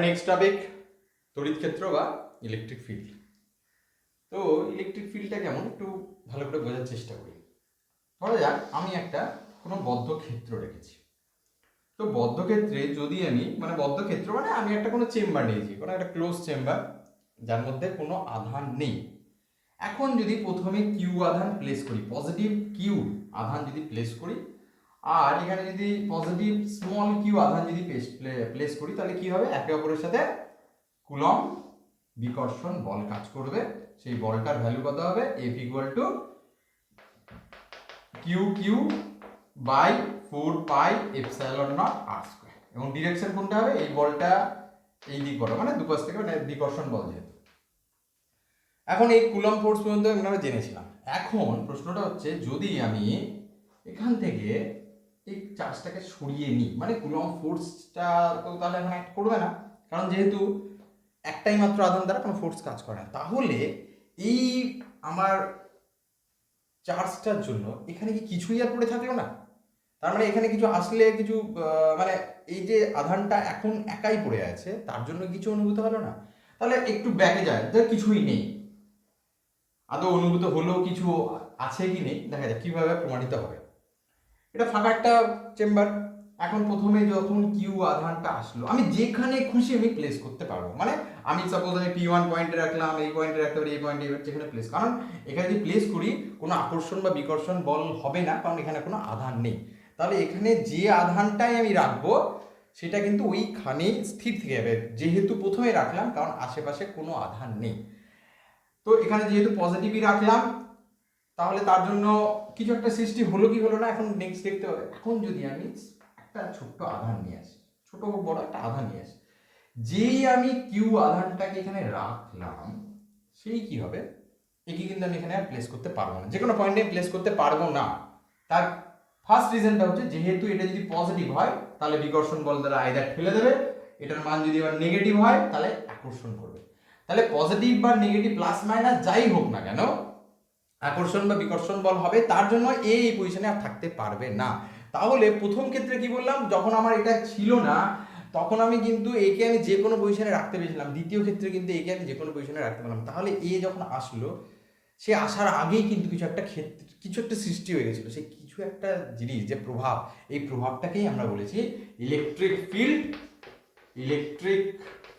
Next topic তড়িৎ ক্ষেত্র বা ইলেকট্রিক ফিল্ড। তো ইলেকট্রিক ফিল্ডটা কেমন একটু ভালো করে বোঝার চেষ্টা করি। ধরা যাক আমি একটা কোনো বদ্ধ ক্ষেত্র রেখেছি। তো বদ্ধ ক্ষেত্রে যদি আমি বদ্ধ ক্ষেত্র আমি একটা কোনো চেম্বার নিয়েছি, কোনো একটা ক্লোজ চেম্বার যার মধ্যে কোনো আধান নেই। এখন যদি প্রথমে কিউ আধান প্লেস করি, পজিটিভ কিউ আধান যদি প্লেস করি, আর এখানে যদি পজিটিভ স্মল কিউ আধান যদি প্লেস করি, তাহলে কি হবে? একে অপরের সাথে কুলম্ব বিকর্ষণ বল কাজ করবে। সেই বলটার ভ্যালু কত হবে? F equal to q q by 4 pi epsilon not R square. এবং ডিরেকশন কোনটা হবে? এই বলটা এই দিক বরাবর, দুপাশ থেকে বিকর্ষণ বল যেহেতু। এখন এই কুলম্ব ফোর্স পর্যন্ত আমরা জেনেছিলাম। এখন প্রশ্নটা হচ্ছে, যদি আমি এখান থেকে এই চার্জটাকে সরিয়ে নিই, কুলম্ব ফোর্সটা তো তাহলে এখন অ্যাক্ট করবে না, কারণ যেহেতু একটাই মাত্র আধান দ্বারা কোনো ফোর্স কাজ করে না। তাহলে এই আমার চার্জটার জন্য এখানে কি কিছুই আর পড়ে থাকলো না? তার এখানে কিছু আসলে কিছু এই যে আধানটা এখন একাই পড়ে আছে, তার জন্য কিছু অনুভূত হলো না। তাহলে একটু ব্যাকে যায়, কিছুই নেই, আদৌ অনুভূত হলো কিছু আছে কি নেই দেখা যাক কিভাবে প্রমাণিত হবে। এটা ফাঁকা একটা চেম্বার। এখন প্রথমে যখন কিউ আধানটা আসলো, আমি যেখানে খুশি আমি প্লেস করতে পারবো। আমি সাপোজ আমি P1 পয়েন্টে রাখলাম, এই পয়েন্টে রাখতে পারি, এই পয়েন্টে যেখানে প্লেস, কারণ এখানে যদি প্লেস করি কোনো আকর্ষণ বা বিকর্ষণ বল হবে না, কারণ এখানে কোনো আধান নেই। তাহলে এখানে যে আধানটাই আমি রাখবো সেটা কিন্তু ওইখানেই স্থির থেকে যাবে, যেহেতু প্রথমে রাখলাম, কারণ আশেপাশে কোনো আধান নেই। তো এখানে যেহেতু পজিটিভই রাখলাম, তাহলে তার জন্য কিছু একটা সৃষ্টি হলো কি হলো না এখন নেক্সট দেখতে হবে। এখন যদি আমি একটা ছোট্ট আধান নিয়ে আসি, ছোট বড় একটা আধান নিয়ে আসি, যেই আমি কিউ আধানটাকে এখানে রাখলাম, সেই কি হবে? একে কিন্তু আমি এখানে আর প্লেস করতে পারবো না, যে কোনো পয়েন্টে প্লেস করতে পারবো না। তার ফার্স্ট রিজনটা হচ্ছে, যেহেতু এটা যদি পজিটিভ হয় তাহলে বিকর্ষণ বল দ্বারা আইদার ঠেলে দেবে, এটার মান যদি আবার নেগেটিভ হয় তাহলে আকর্ষণ করবে। তাহলে পজিটিভ বা নেগেটিভ প্লাস মাইনাস যাই হোক না কেন, আকর্ষণ বা বিকর্ষণ বল হবে, তার জন্য এই পজিশনে আর থাকতে পারবে না। তাহলে প্রথম ক্ষেত্রে কি বললাম, যখন আমার এটা ছিল না তখন আমি কিন্তু একে আমি যে কোনো পজিশনে রাখতে পেরেছিলাম, দ্বিতীয় ক্ষেত্রে কিন্তু একে আমি যে কোনো পজিশনে রাখতে পারলাম। তাহলে এ যখন আসলো, সে আসার আগেই কিন্তু কিছু একটা সৃষ্টি হয়ে গেছিলো। সেই কিছু একটা জিনিস, যে প্রভাব, এই প্রভাবটাকেই আমরা বলেছি ইলেকট্রিক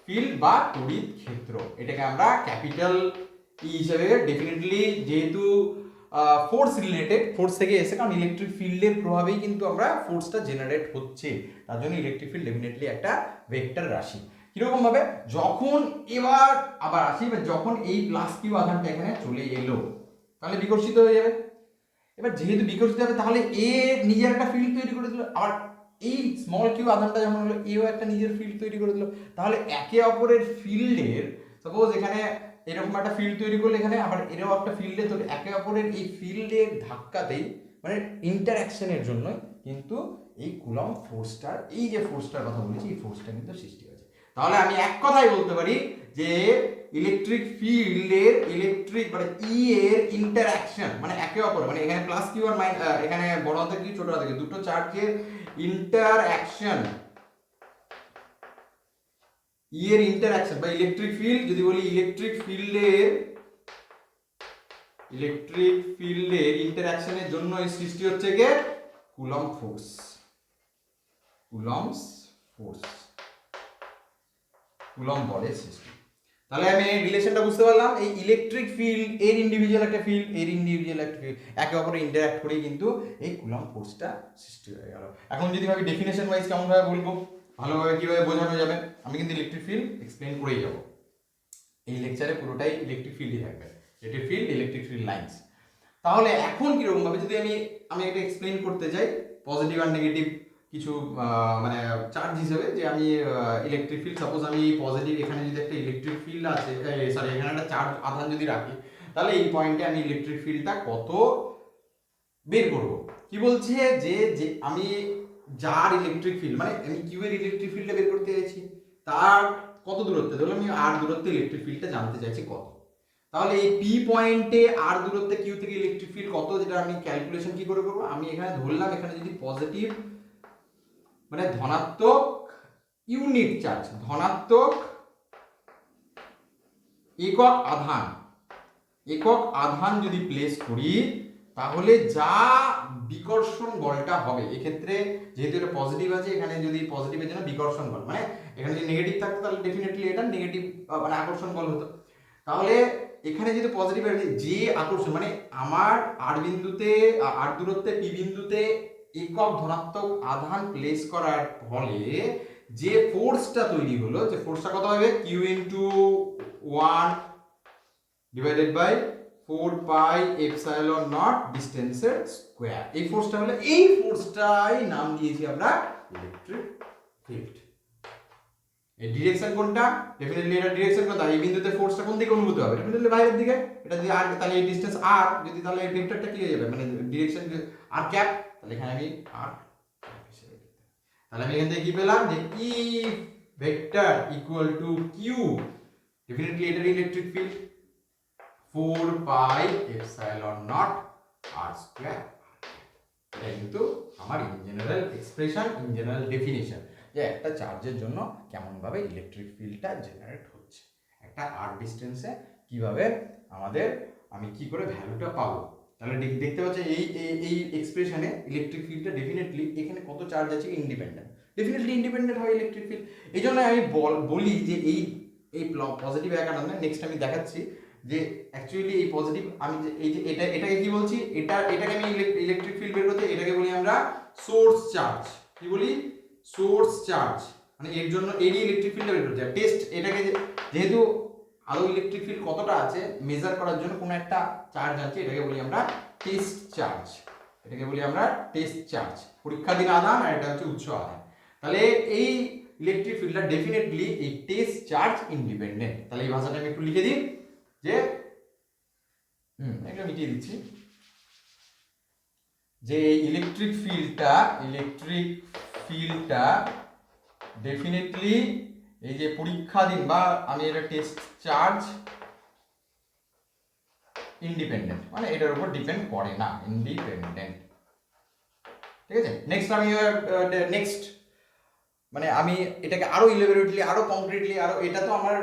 ফিল্ড বা তড়িৎ ক্ষেত্র। এটাকে আমরা ক্যাপিটাল ই হিসেবে ডেফিনেটলি, যেহেতু ফোর্স রিলেটেড, ফোর্স থেকে এসে, কারণ ইলেকট্রিক ফিল্ডের প্রভাবেই কিন্তু আমরা ফোর্সটা জেনারেট হচ্ছে, তার জন্য ইলেকট্রিক ফিল্ড ডেফিনেটলি একটা ভেক্টর রাশি। কিরকম ভাবে? যখন এবার আবার আসি, যখন এই প্লাস কিউ আধানটা এখানে চলে এলো, তাহলে বিকর্ষিত হয়ে যাবে। এবার যেহেতু বিকর্ষিত হবে, তাহলে এ নিজের একটা ফিল্ড তৈরি করে দিল, আবার এই স্মল কিউ আধানটা যখন হলো, এও একটা নিজের ফিল্ড তৈরি করে দিল। তাহলে একে অপরের ফিল্ডের, সাপোজ এখানে এরকম একটা ফিল্ড তৈরি করলে, এখানে আবার এরও একটা ফিল্ডে, তো একে অপরের এই ফিল্ডের ধাক্কাতেই, ইন্টারঅ্যাকশনের জন্য কিন্তু এই কুলম্ব ফোর্সটার, এই যে ফোর্সটার কথা বলেছি, এই ফোর্সটা কিন্তু সৃষ্টি হয়েছে। তাহলে আমি এক কথাই বলতে পারি যে ইলেকট্রিক ফিল্ডের ই এর ইন্টারঅ্যাকশন, একে অপর, এখানে প্লাস কিউ আর এখানে বড় হাতের কিউ ছোট হাতের কিউ, দুটো চার্জের ইন্টারঅ্যাকশন, ই এর ইন্টারঅ্যাকশন বা ইলেকট্রিক ফিল্ড, যদি বলি ইলেকট্রিক ফিল্ডের ইন্টারঅ্যাকশনের জন্য এই সৃষ্টি হচ্ছে কে? Coulomb force. কুলম্ব বলের সৃষ্টি। তাহলে আমি এই রিলেশনটা বুঝতে পারলাম, এই ইলেকট্রিক ফিল্ড এর ইন্ডিভিজুয়াল একটা ফিল্ড, এর ইন্ডিভিজুয়াল একটা ফিল্ড, একে অপরে ইন্টারঅ্যাক্ট করেই কিন্তু এই কুলম্ব ফোর্সটা সৃষ্টি হয়ে গেল। এখন যদি ভাবি ডেফিনেশন ওয়াইজ কেমন ভাবে বলবো, ভালোভাবে কিভাবে বোঝানো যাবে, আমি কিন্তু ইলেকট্রিক ফিল্ড এক্সপ্লেন করেই যাব। এই লেকচারে পুরোটাই ইলেকট্রিক ফিল্ডই থাকবে, ইলেকট্রিক ফিল্ড লাইন্স। তাহলে এখন কিরকম ভাবে যদি আমি এটা এক্সপ্লেন করতে যাই, পজিটিভ আর নেগেটিভ কিছু চার্জ হিসেবে, যে আমি ইলেকট্রিক ফিল্ড, সাপোজ আমি পজিটিভ, এখানে যদি একটা ইলেকট্রিক ফিল্ড আছে, সরি এখানে একটা চার্জ আধান যদি রাখি, তাহলে এই পয়েন্টে আমি ইলেকট্রিক ফিল্ডটা কত বের করব। কি বলছে যে আমি যার ইলেকট্রিক ফিল্ড, আমি কিউ এর ইলেকট্রিক ফিল্ডটা বের করতে চাইছি, তার কত দূরত্বে, ধরুন আমি আর দূরত্বে ইলেকট্রিক ফিল্ডটা জানতে চাইছি কত। তাহলে এই পি পয়েন্টে আর দূরত্বে কিউ থেকে ইলেকট্রিক ফিল্ড কত, যেটা আমি ক্যালকুলেশন কি করে করবো, আমি এখানে ধরলাম, এখানে যদি পজিটিভ ধনাত্মক ইউনিট চার্জ, ধনাত্মক একক আধান যদি প্লেস করি তাহলে যা বিকর্ষণ বলটা হবে, এক্ষেত্রে যেহেতু এটা পজিটিভ আছে, এখানে যদি পজিটিভের জন্য বিকর্ষণ বল, মানে এখানে যদি নেগেটিভ থাকতো তাহলে ডেফিনেটলি এটা নেগেটিভ মানে আকর্ষণ বল হতো। তাহলে এখানে যেহেতু পজিটিভ আছে, যে আকর্ষণ মানে আমার আর বিন্দুতে, আর দূরত্বে পি বিন্দুতে একক ধনাত্মক আধান প্লেস করার ফলে যে ফোর্সটা তৈরি হলো, যে ফোর্সটা কত হবে, Q into 1 divided by 4 pi epsilon naught ডিস্টেন্সের স্কয়ার। এই ফোর্সটা হলো, এই ফোর্সটাই নাম দিয়েছি আমরা ইলেকট্রিক ফিল্ড। এই ডিরেকশন কোনটা, ডেফিনেটলি এটা ডিরেকশন কোনটা, এই বিন্দুতে ফোর্সটা কোন দিকে অনুভূত হবে, ডেফিনেটলি বাইরের দিকে। এটা যদি আর, তাহলে এই ডিসটেন্স আর, যদি তাহলে এই ভেক্টরটা কি হয়ে যাবে, মানে ডিরেকশন আর ক্যাপ, তাহলে এখানে আমি আর হিসেবে লিখতে, তাহলে আমি এখান থেকে কি পেলাম, যে E vector equal to Q, definitely এটা electric field 4 pi epsilon not R square. এটা কিন্তু আমার in general expression, in general definition, যে একটা চার্জের জন্য কেমন ভাবে ইলেকট্রিক ফিল্ডটা জেনারেট হচ্ছে, একটা আর ডিস্টেন্সে কিভাবে আমাদের, আমি কি করে ভ্যালুটা পাবো। তাহলে দেখতে পাচ্ছি এই এক্সপ্রেশনে ইলেকট্রিক ফিল্ডটা ডেফিনেটলি এখানে কত চার্জ আছে ইন্ডিপেন্ডেন্ট, ডেফিনেটলি ইন্ডিপেন্ডেন্ট হয় ইলেকট্রিক ফিল্ড। এই জন্য আমি বলি যে এই পজিটিভ এক আনন্দ, নেক্সট আমি দেখাচ্ছি যে অ্যাকচুয়ালি এই পজিটিভ, আমি যে এই যে এটাকে কি বলছি, এটাকে আমি ইলেকট্রিক ফিল্ড বের করতে, এটাকে বলি আমরা সোর্স চার্জ। কি বলি, সোর্স চার্জ, মানে এর জন্য এরই ইলেকট্রিক ফিল্ড বের করতে হবে। টেস্ট, এটাকে যেহেতু আলো ইলেকট্রিক ফিল্ড কতটা আছে মেজার করার জন্য কোনো একটা চার্জ আছে, এটাকে বলি আমরা টেস্ট চার্জ, এটাকে বলি আমরা টেস্ট চার্জ, পরীক্ষাধীন আধান, আর এটা হচ্ছে উৎস আধান। তাহলে এই ইলেকট্রিক ফিল্ডটা ডেফিনেটলি এই টেস্ট চার্জ ইন্ডিপেন্ডেন্ট। তাহলে এই ভাষাটা আমি একটু লিখে দিই, যে এটা মিটিয়ে দিচ্ছি, যে ইলেকট্রিক ফিল্ডটা ডেফিনেটলি এই যে পরীক্ষাধীন, বা আমি এটা টেস্ট চার্জ ইন্ডিপেন্ডেন্ট, মানে এটার উপর ডিপেন্ড করে না, ইন্ডিপেন্ডেন্ট। ঠিক আছে, নেক্সট আমি নেক্সট মানে আমি এটাকে আরো ইলেবোরেটলি, আরো কংক্রিটলি, আরো, এটা তো আমার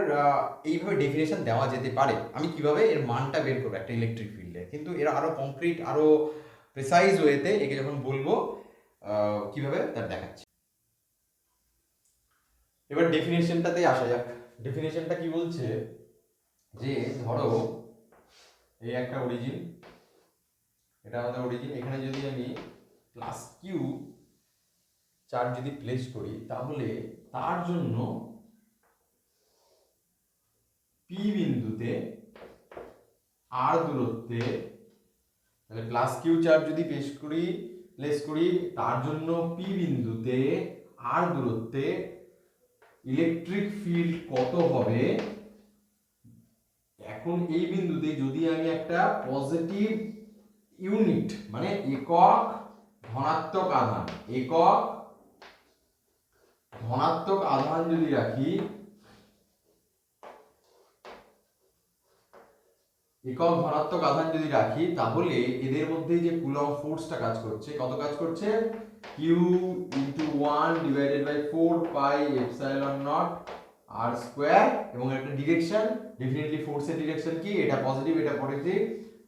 এইভাবে ডেফিনেশন দেওয়া যেতে পারে, আমি কিভাবে এর মানটা বের করবো একটা ইলেকট্রিক ফিল্ডে, কিন্তু এরা আরো কংক্রিট, আরো প্রিসাইজ ওয়েতে একে যখন বলবো কিভাবে তার দেখাচ্ছি। এবার ডেফিনেশনটাতে আসা যাক। ডেফিনেশনটা কি বলছে, যে ধরো এই একটা অরিজিন, এটা আমাদের অরিজিন, এখানে যদি আমি প্লাস কিউ চার্জ যদি প্লেস করি, তাহলে তার জন্য পি বিন্দুতে আর দূরত্বে, তাহলে প্লাস কিউ চার্জ যদি প্লেস করি তার জন্য পি বিন্দুতে আর দূরত্বে ইলেকট্রিক ফিল্ড কত হবে। এখন এই বিন্দুতে যদি আমি একটা পজিটিভ ইউনিট, মানে একক ধনাত্মক আধান, একক ধনাত্মক আধান যদি রাখি, তাহলে এদের মধ্যে যে কুলম্ব ফোর্সটা কাজ করছে, কত কাজ করছে, q into 1 divided by 4 pi epsilon not R square, এবং একটা ডিরেকশন, ডেফিনেটলি ফোর্সের ডিরেকশন কি, এটা পজিটিভ, এটা পজিটিভ,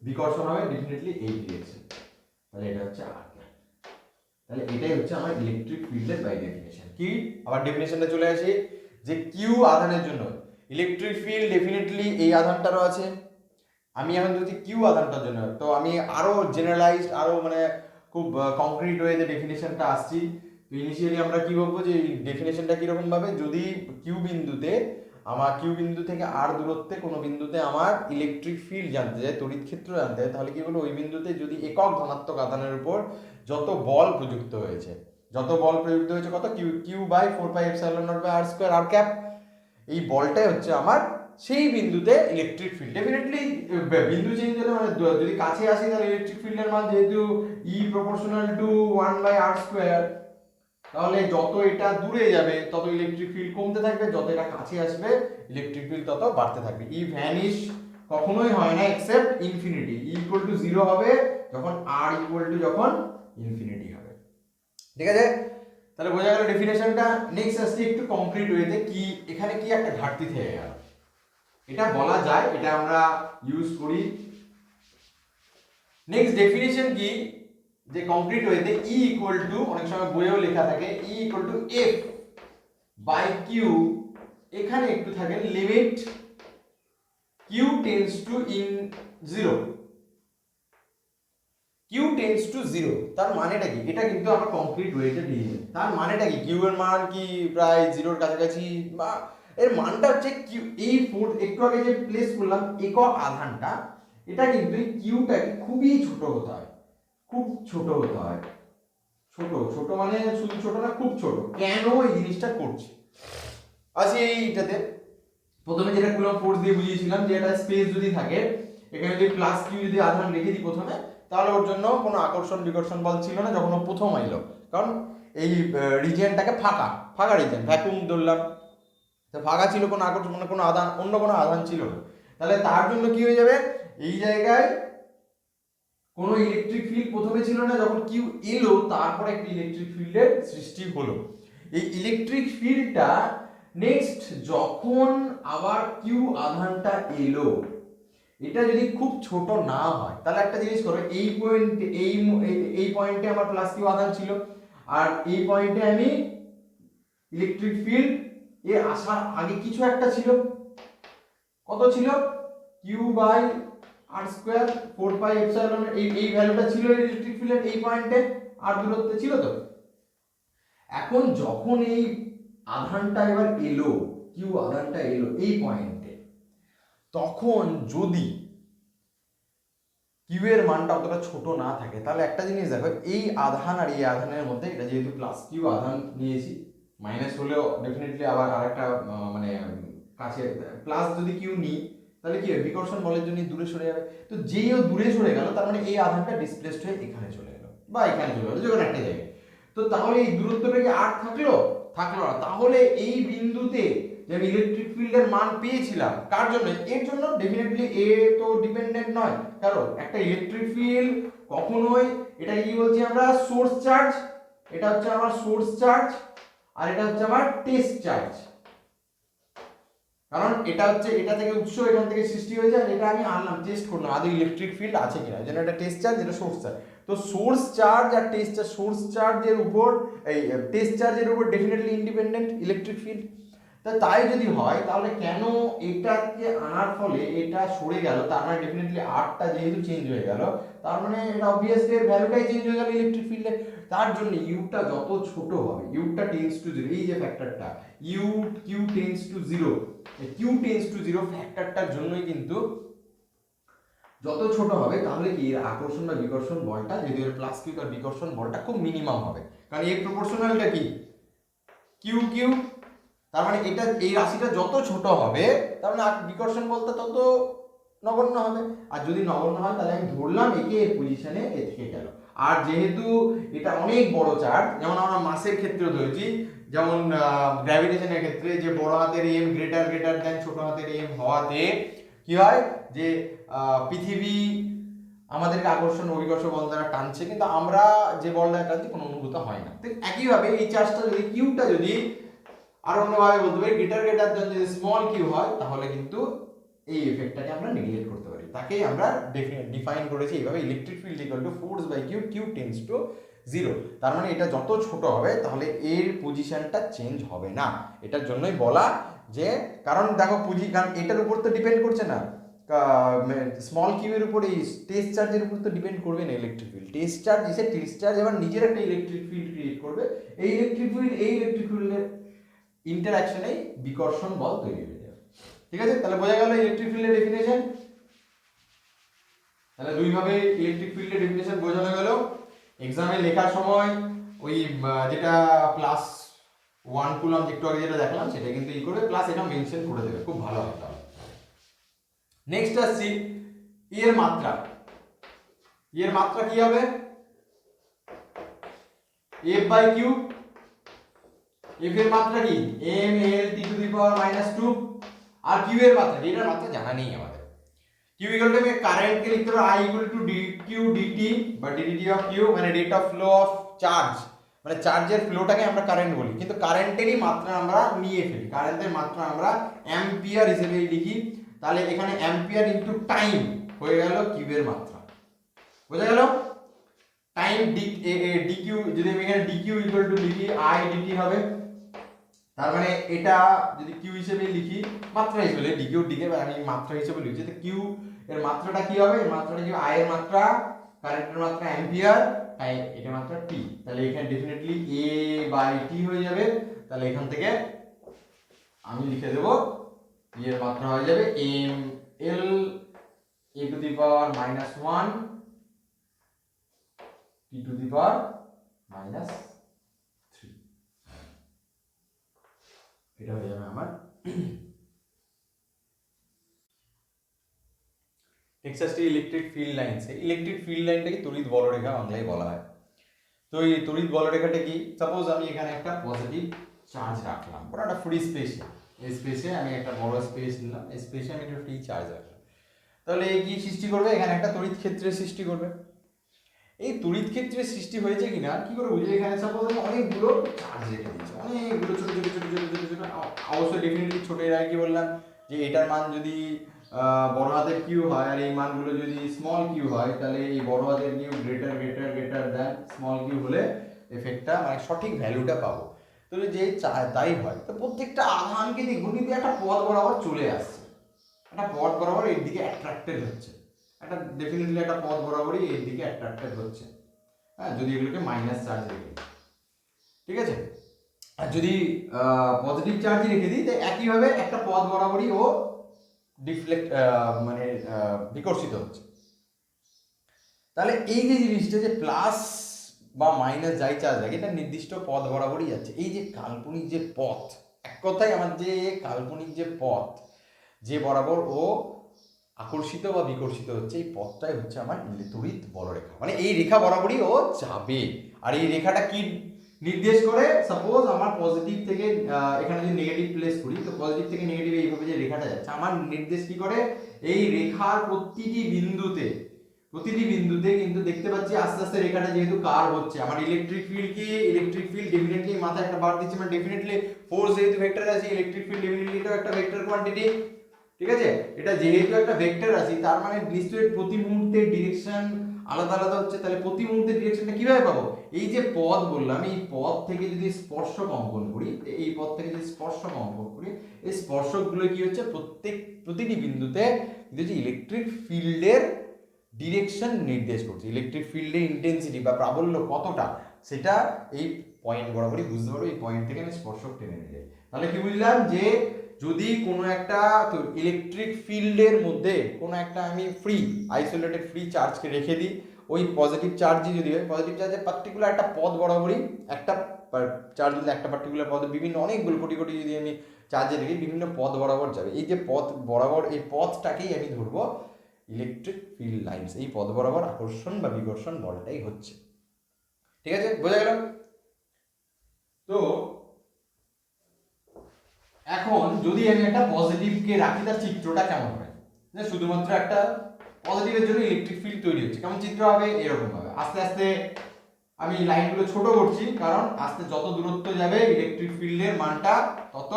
বিকর্ষণ হবে ডেফিনেটলি এই ডিরেকশন, তাহলে এটা হচ্ছে আর। তাহলে এটাই হচ্ছে আমার ইলেকট্রিক ফিল্ডের বাই ডেফিনেশন। কি, আবার ডেফিনেশনটা চলে আসে, যে কিউ আধানের জন্য ইলেকট্রিক ফিল্ড ডেফিনেটলি এই আধানটারও আছে। আমি এখন যদি কিউ আধানটার জন্য, তো আমি আরো জেনারেলাইজড, আরো মানে খুব কংক্রিট ওয়েতে ডেফিনেশনটা আসছি। তো ইনিশিয়ালি আমরা কি বলবো, যে ডেফিনেশনটা কিরকম ভাবে, যদি কিউ বিন্দু থেকে আর দূরত্বে কোনো বিন্দুতে আমার ইলেকট্রিক ফিল্ড জানতে যায়, তড়িৎ ক্ষেত্র জানতে হয়, তাহলে কি বলবো, ওই বিন্দুতে যদি একক ধনাত্মক আধানের উপর যত বল প্রযুক্ত হয়েছে কত, q by 4 pi epsilon not by R square r cap, এই বলটাই হচ্ছে আমার সেই বিন্দুতে ইলেকট্রিক ফিল্ড। ডেফিনেটলি বিন্দু চেঞ্জ হলে, মানে যদি কাছে আসি তাহলে ইলেকট্রিক ফিল্ডের মান যেহেতু E proportional to 1 by R square, তাহলে যত এটা দূরে যাবে তত ইলেকট্রিক ফিল্ড কমতে থাকবে, যত এটা কাছে আসবে ইলেকট্রিক ফিল্ড তত বাড়তে থাকবে। ই ভ্যানিশ কখনোই হয় না এক্সেপ্ট ইনফিনিটি, ই ইকুয়াল টু 0 হবে যখন আর ইকুয়াল টু যখন ইনফিনিটি হবে। ঠিক আছে, তাহলে বোঝা গেল ডেফিনেশনটা। নেক্সট আসছে একটু কংক্রিট ওয়েতে, কি এখানে কি একটা ঘাটতি থেকে গেল এটা বলা যায়, এটা আমরা ইউজ করি। নেক্সট ডেফিনেশন কি, যে কংক্রিট ওয়েতে ই ইকুয়াল টু, অনেক সময় বইয়েও লেখা থাকে E equal to F by q, এখানে একটু থাকে limit q tends to in zero, Q tends to zero. তার মানেটা কি, এটা কিন্তু আমরা কংক্রিট ওয়েতে দিয়ে, তার মানেটা কি, কিউ এর মান কি প্রায় জিরোর কাছাকাছি, বা এর মানটা হচ্ছে কিউ, এই ফোর একটু আগে যে প্লেস করলাম একক আধানটা, এটা কিন্তু কিউটাকে খুবই ছোট হতে হয়, খুব ছোট হতে হয়। ছোট ছোট মানে শুধু ছোট না, খুব ছোট। কেন এই জিনিসটা করছি, আসি এইটাতে। প্রথমে যেটা কুলম্ব ফোর্স দিয়ে বুঝিয়েছিলাম, যে এটা স্পেস যদি থাকে, এখানে যদি প্লাস কিউ যদি আধান রেখে দিই প্রথমে, তাহলে ওর জন্য কোনো আকর্ষণ বিকর্ষণ বল ছিল না যখন ও প্রথম আইলো, কারণ এই রিজিয়নটাকে ফাঁকা ফাঁকা রিজিয়ন, ভ্যাকুয়াম ধরলাম, তো ফাঁকা ছিল, কোনো আকর্ষণ মানে কোনো আধান, অন্য কোনো আধান ছিল না। তাহলে তার জন্য কি হয়ে যাবে, এই জায়গায় কোনো ইলেকট্রিক ফিল্ড প্রথমে ছিল না, যখন কিউ এলো তারপরে একটা ইলেকট্রিক ফিল্ডের সৃষ্টি হলো। এই ইলেকট্রিক ফিল্ডটা নেক্সট যখন আবার কিউ আধানটা এলো, এটা যদি খুব ছোট না হয়, তাহলে একটা জিনিস করো, এই পয়েন্ট এই পয়েন্টে আমার প্লাস কিউ আধান ছিল, আর এই পয়েন্টে আমি ইলেকট্রিক ফিল্ড এ আসার আগে কিছু একটা ছিল, কত ছিল, q by r square 4 pi epsilon, এই ভ্যালুটা ছিল ইলেকট্রিক ফিল্ডের এই পয়েন্টে আর দূরত্বে ছিল। তো এখন যখন এই আধানটা এবার এলো, কিউ আধানটা এলো এই পয়েন্টে, তখন যদি কিউ এর মানটা অতটা ছোট না থাকে, তাহলে একটা জিনিস দেখো, এই আধান আর এই আধানের মধ্যে, এটা যেহেতু প্লাস কিউ আধান নিয়েছি, মাইনাস হলেও ডেফিনেটলি আবার আরেকটা মানে কাছে প্লাস যদি কিউ নিই, তাহলে কি হবে, বিকর্ষণ বলের জন্য দূরে সরে যাবে। তো যেই ও দূরে সরে গেল, তার মানে এই আধানটা ডিসপ্লেসড হয়ে এখানে চলে গেল বা এখানে চলে গেল, যে কোনো একটা জায়গায়। তো তাহলে এই দূরত্বটা কি আর থাকলো, থাকলো না। তাহলে এই বিন্দুতে যে আমি ইলেকট্রিক ফিল্ডের মান পেয়েছিলাম, কার জন্য, এর জন্য, ডেফিনেটলি এ তো ডিপেন্ডেন্ট নয়, কারণ একটা ইলেকট্রিক ফিল্ড কখনোই, এটা কি বলছি আমরা, সোর্স চার্জ, এটা হচ্ছে আমার সোর্স চার্জ, আর এটা হচ্ছে আমার টেস্ট চার্জ। কারণ এটা হচ্ছে, এটা থেকে উৎস, এখান থেকে সৃষ্টি হয়েছে, আর এটা আমি আনলাম, টেস্ট করলাম আদৌ ইলেকট্রিক ফিল্ড আছে কিনা, যেন এটা টেস্ট চার্জ, এটা সোর্স চার্জ। তো সোর্স চার্জ আর টেস্ট চার্জ, সোর্স চার্জের উপর এই টেস্ট চার্জের উপর ডেফিনেটলি ইন্ডিপেন্ডেন্ট ইলেকট্রিক ফিল্ড। তাই যদি হয়, তাহলে কেন এটাকে আনার ফলে এটা সরে গেল, তার মানে ডেফিনেটলি আরটা যেহেতু চেঞ্জ হয়ে গেল, তার মানে এটা অবভিয়াসলি এর ভ্যালুটাই চেঞ্জ হয়ে গেল ইলেকট্রিক ফিল্ডে। তার জন্য ইউটা যত ছোট হবে, ইউটা টেন্ডস টু জিরো, এই যে ফ্যাক্টরটা U, Q tends to zero, Q tends to zero ফ্যাক্টরটার জন্যই কিন্তু যত ছোট হবে, তাহলে কি এর আকর্ষণ বা বিকর্ষণ বলটা, যদি এর প্লাস কিউ আর বিকর্ষণ বলটা খুব মিনিমাম হবে, কারণ এই প্রপোর্শনালটা কি, কিউ কিউ, তার মানে এটা, এই রাশিটা যত ছোট হবে, তার মানে বিকর্ষণ বলতে তত নগণ্য হবে। আর যদি নগণ্য হয়, তাহলে আমি ধরলাম একে এর পজিশনে এ থেকে গেল। আর যেহেতু এটা অনেক বড় চার্জ, যেমন আমরা মাসের ক্ষেত্রে ধরেছি, যেমন গ্র্যাভিটেশনের ক্ষেত্রে, যে বড় হাতের এম গ্রেটার গ্রেটার দেন ছোট হাতের এম হওয়াতে কি হয়, যে পৃথিবী আমাদেরকে আকর্ষণ অভিকর্ষ বল দ্বারা টানছে, কিন্তু আমরা যে বল দ্বারা টানছি কোনো অনুভূত হয় না। ঠিক একইভাবে এই চার্জটা যদি, কিউটা যদি, আর অন্যভাবে বলতে পারি, গ্রেটার গ্রেটার দেন যদি স্মল কিউ হয়, তাহলে কিন্তু এই এফেক্টটাকে আমরা নেগলেক্ট করতে পারি। তাকেই আমরা ডিফাইন করেছি এইভাবে, electric field equal to force by q, q tends to zero. তার মানে এটা যত ছোট হবে, তাহলে এর পজিশনটা চেঞ্জ হবে না। এটার জন্যই বলা, যে কারণ দেখো কারণ এটার উপর তো ডিপেন্ড করছে না, স্মল কিউ এর উপর, এই টেস্ট চার্জের উপর তো ডিপেন্ড করবে না ইলেকট্রিক ফিল্ড। টেস্ট চার্জ এসে টেস্ট চার্জ এবার নিজের একটা ইলেকট্রিক ফিল্ড ক্রিয়েট করবে, এই ইলেকট্রিক ফিল্ডের ইন্টারঅ্যাকশনেই বিকর্ষণ বল তৈরি হয়ে যাবে। ঠিক আছে, তাহলে বোঝা গেল ইলেকট্রিক ফিল্ডের ডেফিনেশন। তাহলে দুইভাবে ইলেকট্রিক ফিল্ডের ডেফিনেশন বোঝানো গেল। এক্সামে লেখার সময় ওই যেটা প্লাস 1 কুলম্ব একটু আগে যেটা দেখলাম, সেটা কিন্তু ই করে প্লাস এটা মেনশন করে দেবে, খুব ভালো হবে। নেক্সট আসছি এর মাত্রা। এর মাত্রা কি হবে, এফ বাই কিউ। এফ এর মাত্রা কি, M L T to the power -2। আর কিউ এর মাত্রা, এটার মাত্রা জানা নেই আমাদের। কিউ ইকুয়াল টু, আমি কারেন্ট কে লিখতে পারো I equal to d q dt বা ডিটি অফ কিউ, মানে rate of flow of charge, মানে চার্জের ফ্লোটাকে আমরা কারেন্ট বলি, কিন্তু কারেন্টেরই মাত্রা আমরা নিয়ে ফেলি, কারেন্টের মাত্রা আমরা অ্যাম্পিয়ার হিসেবে লিখি। তাহলে এখানে অ্যাম্পিয়ার ইন্টু টাইম হয়ে গেল কিউবের মাত্রা, বোঝা গেল? টাইম ডিকিউ, যদি আমি এখানে ডিকিউ ইকুয়াল টু লিখি আই ডিটি হবে, তার মানে এটা যদি কিউ হিসেবে লিখি, মাত্রা হিসেবে ডিকিউ ডিকে আমি মাত্রা হিসেবে লিখছি, তো কিউ এর মাত্রাটা কি হবে? এর মাত্রাটা কি? আই এর মাত্রা, কারেন্টের মাত্রা অ্যাম্পিয়ার, তাই এটা মাত্রা টি, তাহলে এখানে ডেফিনেটলি এ বাই টি হয়ে যাবে। তাহলে এখান থেকে আমি লিখে দেব টি এর মাত্রা হয়ে যাবে M L A to the power -1 T to the power -3, এটা হয়ে যাবে আমার টেক্সাসটি electric field lines. Electric field লাইনটাকে তড়িৎ বলরেখা বাংলায় বলা হয়। তো এই তড়িৎ বলরেখাটা কি? সাপোজ আমি এখানে একটা পজিটিভ চার্জ রাখলাম, পুরো একটা ফ্রি স্পেসে, এই স্পেসে আমি একটা বড় স্পেস নিলাম, এই স্পেসে আমি একটা ফ্রি চার্জ রাখলাম, তাহলে এই কি সৃষ্টি করবে? এখানে একটা তড়িৎ ক্ষেত্রের সৃষ্টি করবে। এই তড়িৎ ক্ষেত্রের সৃষ্টি হয়েছে কিনা কি করে বুঝি? এখানে সাপোজ আমি অনেকগুলো চার্জ রেখে দিচ্ছি, অনেকগুলো ছোট ছোট ছোট ছোট ছোট ছোট, অবশ্যই ডেফিনেটলি ছোট, এর আগে কি বললাম যে এটার মান যদি বড় হাতের কিউ হয় আর এই মানগুলো যদি স্মল কিউ হয়, তাহলে এই বড় হাতের q greater greater greater than small q হলে এফেক্টটা মানে সঠিক ভ্যালুটা পাবো। তো যে তাই হয়, তো প্রত্যেকটা আধানকে দেখুন কিন্তু একটা পথ বরাবর চলে আসছে, একটা পথ বরাবর এর দিকে অ্যাট্রাক্টেড হচ্ছে, একটা ডেফিনেটলি একটা পথ বরাবরই এর দিকে অ্যাট্রাক্টেড হচ্ছে, হ্যাঁ, যদি এগুলোকে মাইনাস চার্জ রেখে, ঠিক আছে। আর যদি পজিটিভ চার্জ রেখে দিই, তাই একইভাবে একটা পথ বরাবরই ও ডিফ্লেক্ট মানে বিকর্ষিত হচ্ছে। তাহলে এই যে জিনিসটা যে প্লাস বা মাইনাস যাই চার্জ লাগে, এটা নির্দিষ্ট পথ বরাবরই যাচ্ছে। এই যে কাল্পনিক যে পথ, এক কথায় আমার যে কাল্পনিক যে পথ যে বরাবর ও আকর্ষিত বা বিকর্ষিত হচ্ছে, এই পথটাই হচ্ছে আমার তড়িৎ বলরেখা, মানে এই রেখা বরাবরই ও যাবে। আর এই রেখাটা কি নির্দেশ করে? সাপোজ আমার পজিটিভ থেকে এখানে যদি নেগেটিভ প্লেস করি, তো পজিটিভ থেকে নেগেটিভ এইভাবে যে রেখাটা যাচ্ছে, আমার নির্দেশ কি করে? এই রেখার প্রতিটি বিন্দুতে কিন্তু দেখতে পাচ্ছি আস্তে আস্তে রেখাটা যেহেতু কার্ভ হচ্ছে, আমার ইলেকট্রিক ফিল্ড কি? ইলেকট্রিক ফিল্ড ডেফিনেটলি মাথায় একটা বার দিচ্ছি, মানে ডেফিনেটলি ফোর্স যেহেতু ভেক্টর আছে, ইলেকট্রিক ফিল্ড ডেফিনেটলি এটা একটা ভেক্টর কোয়ান্টিটি, ঠিক আছে। এটা যেহেতু একটা ভেক্টর আছে, তার মানে নিশ্চয়ই প্রতি মুহূর্তে ডিরেকশন আলাদা আলাদা হচ্ছে, তাহলে প্রতি মুহূর্তে ডিরেকশনটা কিভাবে পাবো? এই যে পথ বললাম, এই পথ থেকে যদি স্পর্শক অঙ্কন করি, এই পথ থেকে যদি স্পর্শক অঙ্কন করি, এই স্পর্শকগুলো কি হচ্ছে? প্রতিটি বিন্দুতে কিন্তু ইলেকট্রিক ফিল্ডের ডিরেকশন নির্দেশ করছে, ইলেকট্রিক ফিল্ডের ইন্টেন্সিটি বা প্রাবল্য কতটা, সেটা এই পয়েন্ট বরাবরই বুঝতে পারবো। এই পয়েন্ট থেকে আমি স্পর্শক টেনে নিয়ে যাই। তাহলে কি বুঝলাম? যে যদি কোনো একটা ইলেকট্রিক ফিল্ডের মধ্যে কোনো একটা আমি ফ্রি আইসোলেটেড ফ্রি চার্জকে রেখে দিই, ওই পজিটিভ চার্জই যদি হয়, পজিটিভ চার্জের পার্টিকুলার একটা পথ বরাবরই একটা চার্জ যদি একটা পার্টিকুলার পথে বিভিন্ন অনেকগুলো কোটি কোটি যদি আমি চার্জে রেখে বিভিন্ন পথ বরাবর যাবে, এই যে পথ বরাবর এই পথটাকেই আমি ধরবো ইলেকট্রিক ফিল্ড লাইন্স। এই পথ বরাবর আকর্ষণ বা বিকর্ষণ বলটাই হচ্ছে, ঠিক আছে, বোঝা গেল? তো এখন যদি আমি একটা পজিটিভকে রাখি, তার চিত্রটা কেমন হয়? যে শুধুমাত্র একটা পজিটিভের জন্য ইলেকট্রিক ফিল্ড তৈরি হচ্ছে, কেমন চিত্র হবে? এরকম হবে। আস্তে আস্তে আমি লাইনগুলো ছোট করছি, কারণ আস্তে যত দূরত্ব যাবে ইলেকট্রিক ফিল্ডের মানটা তত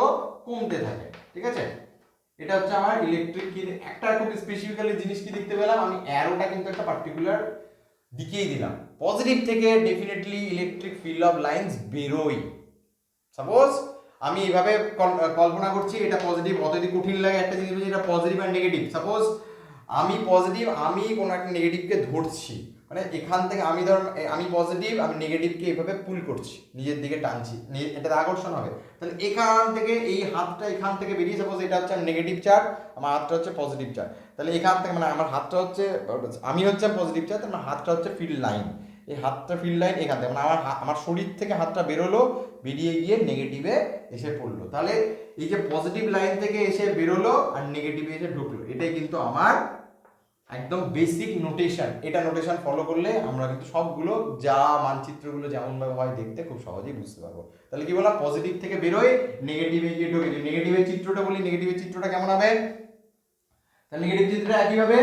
কমতে থাকে, ঠিক আছে। এটা হচ্ছে আমার ইলেকট্রিক কি, একটা খুব স্পেসিফিক্যালি জিনিস কি দেখতে পেলাম, আমি অ্যারোটা কিন্তু একটা পার্টিকুলার দিকেই দিলাম, পজিটিভ থেকে definitely electric field of lines বেরোই। সাপোজ আমি এইভাবে কল্পনা করছি, এটা পজিটিভ, অতই কঠিন লাগে একটা জিনিস, এটা পজিটিভ আর নেগেটিভ। সাপোজ আমি পজিটিভ, আমি কোনো একটা নেগেটিভকে ধরছি, মানে এখান থেকে আমি ধর আমি পজিটিভ, আমি নেগেটিভকে এইভাবে পুল করছি, নিজের দিকে টানছি, এটা আকর্ষণ হবে। তাহলে এখান থেকে এই হাতটা এখান থেকে বেরিয়ে, সাপোজ এটা হচ্ছে নেগেটিভ চার্জ, আমার হাতটা হচ্ছে পজিটিভ চার্জ, তাহলে এখান থেকে মানে আমার হাতটা হচ্ছে, আমি হচ্ছে পজিটিভ চার্জ, আমার হাতটা হচ্ছে ফিল্ড লাইন, এই হাতটা ফিল্ড লাইন এখান থেকে, মানে আমার শরীর থেকে হাতটা বেরোলো, বেরিয়ে গিয়ে নেগেটিভে এসে পড়লো। তাহলে এই যে পজিটিভ লাইন থেকে এসে বেরোলো আর নেগেটিভে এসে ঢুকলো, এটাই কিন্তু আমার একদম বেসিক নোটেশন। এটা নোটেশন ফলো করলে আমরা কিন্তু সবগুলো যা মানচিত্রগুলো যেমনভাবে হয় দেখতে খুব সহজেই বুঝতে পারবো। তাহলে কি বললাম? পজিটিভ থেকে বেরোয়, নেগেটিভে গিয়ে ঢোকে। নেগেটিভের চিত্রটা বলি, নেগেটিভের চিত্রটা কেমন হবে? তাহলে নেগেটিভ চিত্রটা একইভাবে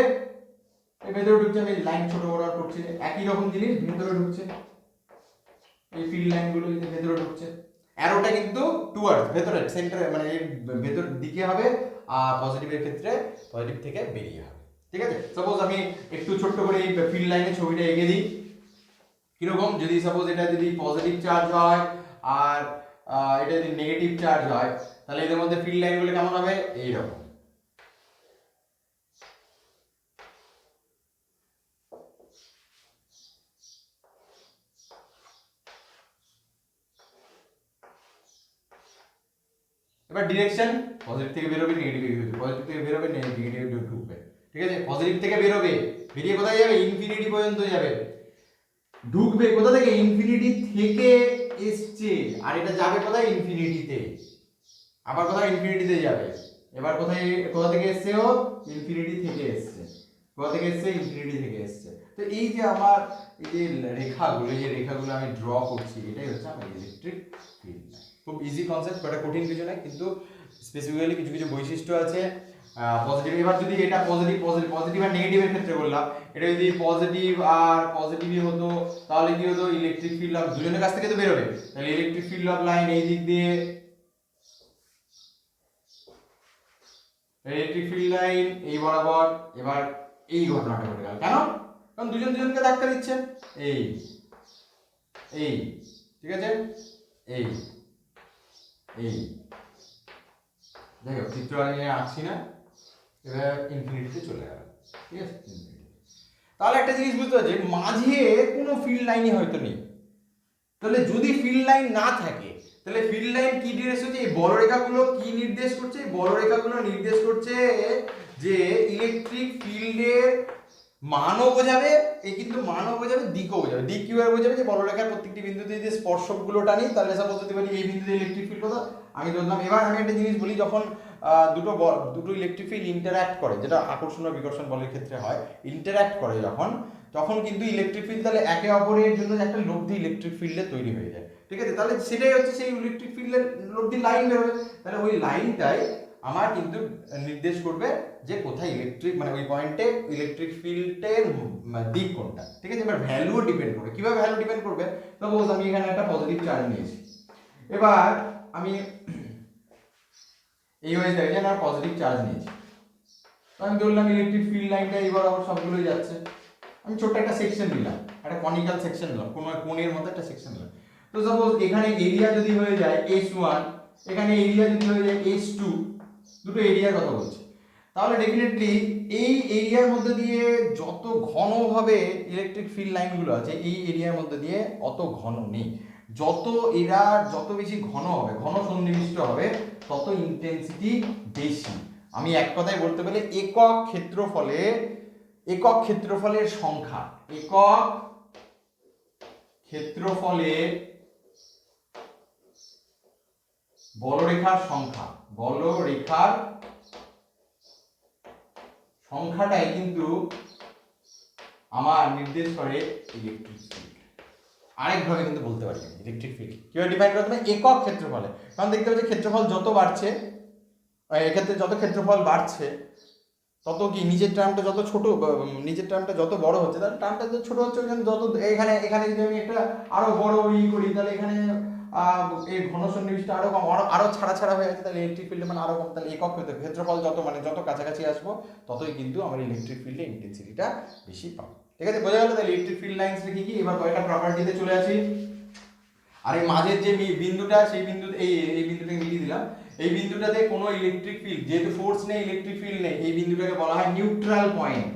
ভেতরে ঢুকছে, আমি লাইন ছোট বড় করছি, একই রকম জিনিস ভেতরে ঢুকছে, এই ফিল্ড লাইনগুলো কিন্তু ভেতরে ঢুকছে, অ্যারোটা কিন্তু টুয়ার্ডস ভেতরে সেন্টার মানে এর ভেতর দিকে হবে, আর পজিটিভের ক্ষেত্রে পজিটিভ থেকে বেরিয়ে হবে। ঠিক আছে, সাপোজ আমি একটু ছোট্ট করে এই ফিল্ড লাইনের ছবিটা এঁকে দিই। কিরকম, যদি সাপোজ এটা যদি পজিটিভ চার্জ হয় আর এটা যদি নেগেটিভ চার্জ হয়, তাহলে এদের মধ্যে ফিল্ড লাইনগুলো কেমন হবে, এইরকম। এবার ডিরেকশন পজিটিভ থেকে বেরোবে, নেগেটিভ পজিটিভ থেকে বেরোবে, নেগেটিভ ঢুকবে। ঠিক আছে, পজিটিভ থেকে বেরোবে, বেরিয়ে কোথায় যাবে, ইনফিনিটি পর্যন্ত যাবে। ঢুকবে কোথা থেকে, ইনফিনিটি থেকে এসছে, আর এটা যাবে কোথায়, ইনফিনিটিতে। আবার কোথায়, ইনফিনিটিতে যাবে। এবার কোথায়, কোথা থেকে এসছে, ও ইনফিনিটি থেকে এসছে। কোথা থেকে এসছে, ইনফিনিটি থেকে এসছে। তো এই যে আমার এই যে রেখাগুলো, এই যে রেখাগুলো আমি ড্র করছি, এটাই হচ্ছে আমার ইলেকট্রিক ফিল্ড। খুব ইজি কনসেপ্ট, এটা কঠিন কিছু নয়, কিন্তু স্পেসিফিক্যালি কিছু কিছু বৈশিষ্ট্য আছে পজিটিভ। এবার যদি এটা পজিটিভ পজিটিভ পজিটিভ আর নেগেটিভের ক্ষেত্রে বললাম, এটা যদি পজিটিভ আর পজিটিভই হতো, তাহলে কি হতো, ইলেকট্রিক ফিল্ড অফ দুজনের কাছ থেকে তো বেরোবে, তাহলে ইলেকট্রিক ফিল্ড অফ লাইন এই দিক দিয়ে, ইলেকট্রিক ফিল্ড লাইন এই বরাবর। এবার এই ঘটনাটা ঘটে গেল, কেন, কারণ দুজন দুজনকে ধাক্কা দিচ্ছে, এই এই ঠিক আছে, এই এই দেখো চিত্র আমি আঁকছি না, এবার ইনফিনিটিতে চলে গেল। ঠিক আছে, তাহলে একটা জিনিস বুঝতে পারছি, মাঝে কোনো ফিল্ড লাইনই হয়তো নেই। তাহলে যদি ফিল্ড লাইন না থাকে, তাহলে ফিল্ড লাইন কি নির্দেশ করছে, এই বলরেখাগুলো কি নির্দেশ করছে, এই বলরেখাগুলো নির্দেশ করছে যে ইলেকট্রিক ফিল্ডের মানও বোঝাবে, এই কিন্তু মানও বোঝাবে, দিকও বোঝাবে। দিক কিভাবে বোঝাবে, যে বলরেখার প্রত্যেকটি বিন্দুতে যে স্পর্শকগুলো টানি, তাহলে সাপোজ যদি বলি এই বিন্দুতে ইলেকট্রিক ফিল্ড কথা আমি ধরলাম। এবার আমি একটা জিনিস বলি, যখন দুটো ইলেকট্রিক ফিল্ড ইন্টারঅ্যাক্ট করে, যেটা আকর্ষণ ও বিকর্ষণ বলের ক্ষেত্রে হয়, ইন্টারঅ্যাক্ট করে যখন, তখন কিন্তু ইলেকট্রিক ফিল্ড তাহলে একে অপরের জন্য একটা লব্ধি ইলেকট্রিক ফিল্ডে তৈরি হয়ে যায়। ঠিক আছে, তাহলে সেটাই হচ্ছে সেই ইলেকট্রিক ফিল্ডের লব্ধি লাইন বেরোবে। তাহলে ওই লাইনটাই আমার কিন্তু নির্দেশ করবে যে কোথায় ইলেকট্রিক মানে ওই পয়েন্টে ইলেকট্রিক ফিল্ডের দিক কোনটা। ঠিক আছে, এবার ভ্যালুও ডিপেন্ড করবে। কিভাবে ভ্যালু ডিপেন্ড করবে, সাপোজ আমি এখানে একটা পজিটিভ চার্জ নিয়েছি, এবার আমি এই ওই জায়গায় না পজিটিভ চার্জ নিয়েছি, আমি ধরলাম ইলেকট্রিক ফিল্ড লাইনটা এবার আবার সবগুলোই যাচ্ছে। আমি ছোট্ট একটা সেকশন নিলাম, একটা কনিক্যাল সেকশন নিলাম, কোনো কোণের মতো একটা সেকশন নিলাম। তো সাপোজ এখানে এরিয়া যদি হয়ে যায় S1, এখানে এরিয়া যদি হয়ে যায় S2, দুটো এরিয়ার কথা বলছি, তাহলে ডেফিনেটলি এই এরিয়ার মধ্যে দিয়ে যত ঘনভাবে ইলেকট্রিক ফিল্ড লাইনগুলো আছে, এই এরিয়ার মধ্যে দিয়ে অত ঘন নেই। যত এরা যত বেশি ঘন হবে, ঘন সন্নিবিষ্ট হবে, তত ইন্টেন্সিটি বেশি। আমি এক কথায় বলতে পারি, একক ক্ষেত্রফলের সংখ্যা, একক ক্ষেত্রফলের বলরেখার সংখ্যাটাই কিন্তু আমার নির্দেশ করে ইলেকট্রিক ফিল্ড। আরেকভাবে কিন্তু বলতে পারি ইলেকট্রিক ফিল্ড কিভাবে ডিফাইন করতে হবে, একক ক্ষেত্রফলে। কারণ দেখতে পাচ্ছি ক্ষেত্রফল যত বাড়ছে, এক্ষেত্রে যত ক্ষেত্রফল বাড়ছে তত কি নিচের টার্মটা যত ছোট, নিচের টার্মটা যত বড় হচ্ছে, তাহলে টার্মটা যত ছোট হচ্ছে, যত এখানে এখানে যদি আমি একটা আরো বড় করি, তাহলে এখানে এই ঘন সন্নিবিষ্ট আরো কম, আরো ছাড়া ছাড়া হয়ে আছে, তাহলে ইলেকট্রিক ফিল্ডে মানে আরো কম। তাহলে একক ক্ষেত্রফল যত মানে যত কাছাকাছি আসবো, ততই কিন্তু আমার ইলেকট্রিক ফিল্ডে ইন্টেন্সিটিটা বেশি পাবো। ঠিক আছে, বোঝা গেল। তাহলে ইলেকট্রিক ফিল্ড লাইন্স কি কি, এবার কয়েকটা প্রপার্টিতে চলে আসি। আর এই মাঝের যে বিন্দুটা, সেই বিন্দুতে এই বিন্দুটাকে মিলিয়ে দিলাম। এই বিন্দুটাতে কোনো ইলেকট্রিক ফিল্ড, যেহেতু ফোর্স নেই, ইলেকট্রিক ফিল্ড নেই, এই বিন্দুটাকে বলা হয় নিউট্রাল পয়েন্ট।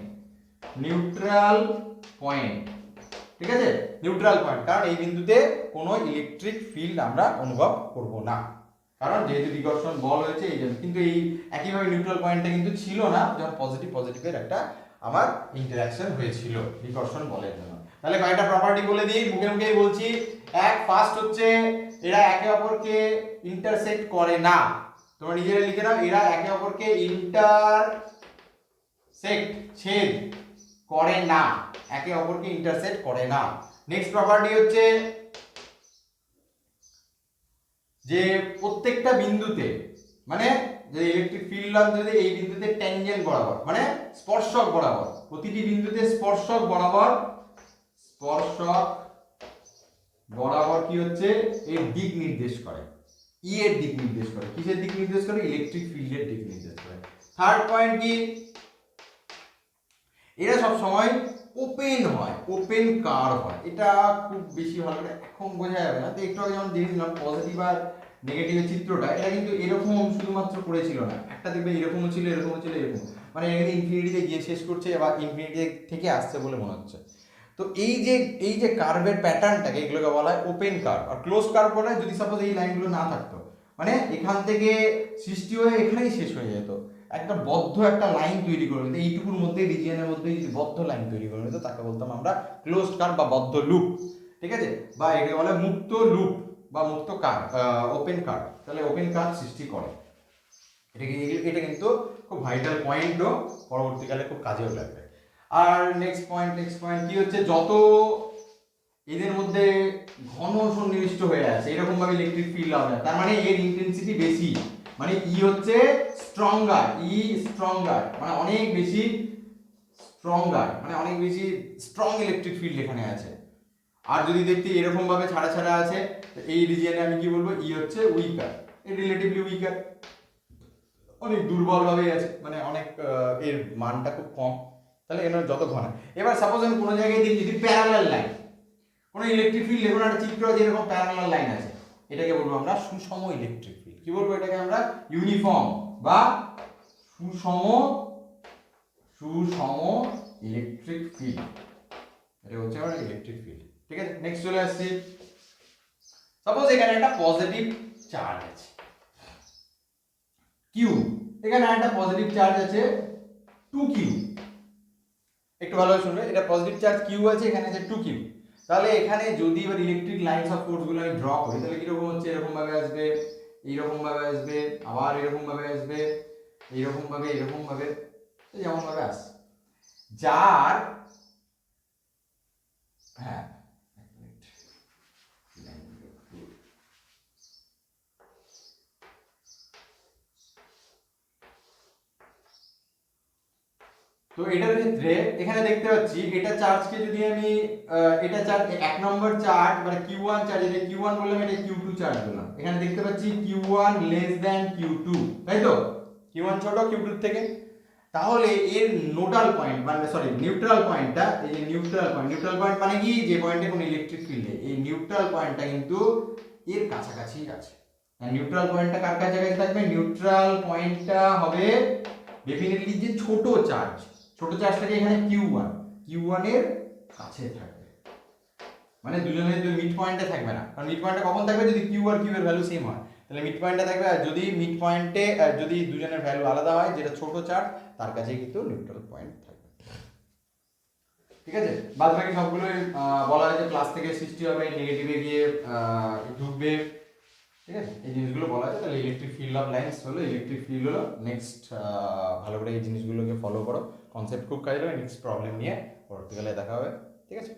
ঠিক আছে, নিউট্রাল পয়েন্ট, কারণ এই বিন্দুতে কোনো ইলেকট্রিক ফিল্ড আমরা অনুভব করব না, কারণ যেহেতু বিকর্ষণ বল হয়েছে এই জন্য। কিন্তু এই একইভাবে নিউট্রাল পয়েন্টটা কিন্তু ছিল না যখন পজিটিভের একটা আমার ইন্টারঅ্যাকশন হয়েছিল বিকর্ষণ বলের জন্য। তাহলে কয়েকটা প্রপার্টি বলে দিই, মুখে মুখেই বলছি। ফার্স্ট হচ্ছে এরা একে অপরকে ইন্টারসেক্ট করে না। তোমরা নিজেরা লিখে নাও, এরা একে অপরকে ছেদ করে না, একে অপরকে ইন্টারসেক্ট করে না। নেক্সট প্রপার্টি হচ্ছে যে প্রত্যেকটা বিন্দুতে মানে যে ইলেকট্রিক ফিল্ড লাইন যদি এই বিন্দুতে ট্যানজেন্ট বরাবর মানে স্পর্শক বরাবর, প্রতিটি বিন্দুতে স্পর্শক বরাবর কি হচ্ছে এর দিক নির্দেশ করে, ই এর দিক নির্দেশ করে, কিসের দিক নির্দেশ করে, ইলেকট্রিক ফিল্ডের দিক নির্দেশ করে। থার্ড পয়েন্ট কি, এরা সব সময় ওপেন হয়, ওপেন কার্ভ হয়। এটা খুব বেশি ভালো করে এখন বোঝা যাবে না, তো একটু আগে যেমন দেখলাম পজিটিভ আর নেগেটিভের চিত্রটা, এটা কিন্তু এরকম শুধুমাত্র করেছিল না, একটা দেখবে এরকমও ছিল, এরকমও ছিল, এরকম, মানে এখানে ইনফিনিটিতে গিয়ে শেষ করছে এবার ইনফিনিটি থেকে আসছে বলে মনে হচ্ছে। তো এই যে কার্ভের প্যাটার্নটাকে এগুলোকে বলা হয় ওপেন কার্ভ, আর ক্লোজ কার্ভ বলা হয় যদি সাপোজ এই লাইনগুলো না থাকতো, মানে এখান থেকে সৃষ্টি হয়ে এখানেই শেষ হয়ে যেত, একটা বদ্ধ একটা লাইন তৈরি করে নিত, এইটুকুর মধ্যে রিজিয়নের মধ্যে যদি বদ্ধ লাইন তৈরি করে নিত তাকে বলতাম আমরা ক্লোজ কার্ভ বা বদ্ধ লুপ, ঠিক আছে, বা এটাকে বলে মুক্ত লুপ বা মুক্ত কার্ভ, ওপেন কার্ভ। তাহলে ওপেন কার্ভ সৃষ্টি করে, এটা কিন্তু খুব ভাইটাল পয়েন্টও, পরবর্তীকালে খুব কাজেও লাগবে। আর নেক্সট পয়েন্ট কি হচ্ছে, যত এদের মধ্যে ঘন সন্নিবিষ্ট হয়ে আছে এরকম ভাবে ইলেকট্রিক ফিল্ড হবে, তার মানে এর ইন্টেন্সিটি বেশি, মানে ই হচ্ছে স্ট্রঙ্গার, মানে অনেক বেশি মানে অনেক বেশি স্ট্রং ইলেকট্রিক ফিল্ড এখানে আছে। আর যদি দেখতে এরকম ভাবে ছাড়া ছাড়া আছে, এই রিজিয়নে আমি কি বলবো, ই হচ্ছে উইকার, রিলেটিভলি উইকার, অনেক দুর্বল ভাবে আছে, মানে অনেক এর মানটা খুব কম, তাহলে এর যত ঘন। এবার সাপোজ আমি কোনো জায়গায় দেখি যদি প্যারালাল লাইন, কোনো ইলেকট্রিক ফিল্ড দেখুন একটা চিত্র আছে এরকম প্যারালাল লাইন আছে, এটাকে বলবো আমরা সুষম ইলেকট্রিক ফিল্ড। কি বলবো এটাকে আমরা, ইউনিফর্ম বা সুষম ইলেকট্রিক ফিল্ড, এটা হচ্ছে আমার ইলেকট্রিক ফিল্ড। ঠিক আছে, নেক্সট চলে আসছি, সাপোজ এখানে একটা পজিটিভ চার্জ আছে কিউ, এখানে একটা পজিটিভ চার্জ আছে 2q, একটু ভালোভাবে শুনবে, এটা পজিটিভ চার্জ কিউ আছে, এখানে আছে 2q। তাহলে এখানে যদি এবার ইলেকট্রিক লাইনস অফ ফোর্স গুলো আমি ড্র করি, তাহলে কিরকম হচ্ছে, এরকম ভাবে আসবে, এইরকম ভাবে আসবে, আবার এরকম ভাবে আসবে, এইরকম ভাবে, এরকম ভাবে, যেমন ভাবে আসে, যার, হ্যাঁ তো এটার ক্ষেত্রে এখানে দেখতে পাচ্ছি এটা চার্জকে যদি আমি এটা চার্জ 1 নম্বর চার্জ মানে Q1 চার্জ, এটা Q1 বললাম, এটা Q2 চার্জ বললাম, এখানে দেখতে পাচ্ছি Q1 লেস দ্যান Q2, তাই তো, Q1 ছোট Q2 থেকে। তাহলে এর নোডাল পয়েন্ট মানে সরি নিউট্রাল পয়েন্টটা, এই যে নিউট্রাল পয়েন্ট মানে কি, যে পয়েন্টে কোনো ইলেকট্রিক ফিল্ড নেই, এই নিউট্রাল পয়েন্টটা কিন্তু এর কাছাকাছি আছে। নিউট্রাল পয়েন্টটা কার কাছাকাছি থাকবে, নিউট্রাল পয়েন্টটা হবে ডেফিনেটলি যে ছোট চার্জটাকে এখানে Q1 এর কাছে থাকবে, মানে দুজনের মিড পয়েন্টে থাকবে না, কারণ মিড পয়েন্টে কখন থাকবে, যদি Q আর Q এর ভ্যালু সেম হয়, তাহলে মিড পয়েন্টে থাকবে, আর যদি মিড পয়েন্টে যদি দুজনের ভ্যালু আলাদা হয়, যেটা ছোট চার্জ তার কাছে কিন্তু নিউট্রাল পয়েন্ট থাকবে। ঠিক আছে, বাদ বাকি সবগুলোই বলা হয়েছে প্লাস থেকে সৃষ্টি হবে, নেগেটিভে গিয়ে ঢুকবে, ঠিক আছে, এই জিনিসগুলো বলা আছে। তাহলে ইলেকট্রিক ফিল্ড অফ লাইন্স হলো, ইলেকট্রিক ফিল্ড হলো। নেক্সট ভালো করে এই জিনিসগুলোকে ফলো করো, কনসেপ্ট খুব কাজে লাগবে। নেক্সট প্রবলেম নিয়ে পরবর্তীকালে দেখা হবে, ঠিক আছে।